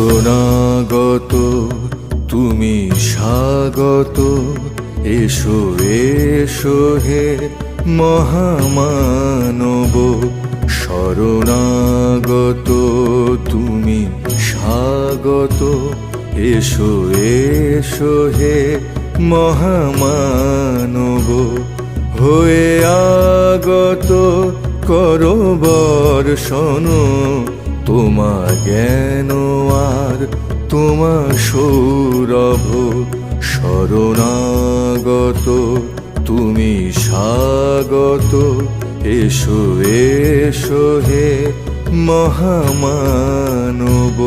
শরণাগত তুমি স্বাগত, এসো এসো হে মহামানব। শরণাগত তুমি স্বাগত, এসো এসো হে মহামানব। হয়ে আগত করো বর্ষণ, তোমা জ্ঞান আর তোমা সৌরভ। শরণাগত তুমি স্বাগত, এসো এসো হে মহামানব।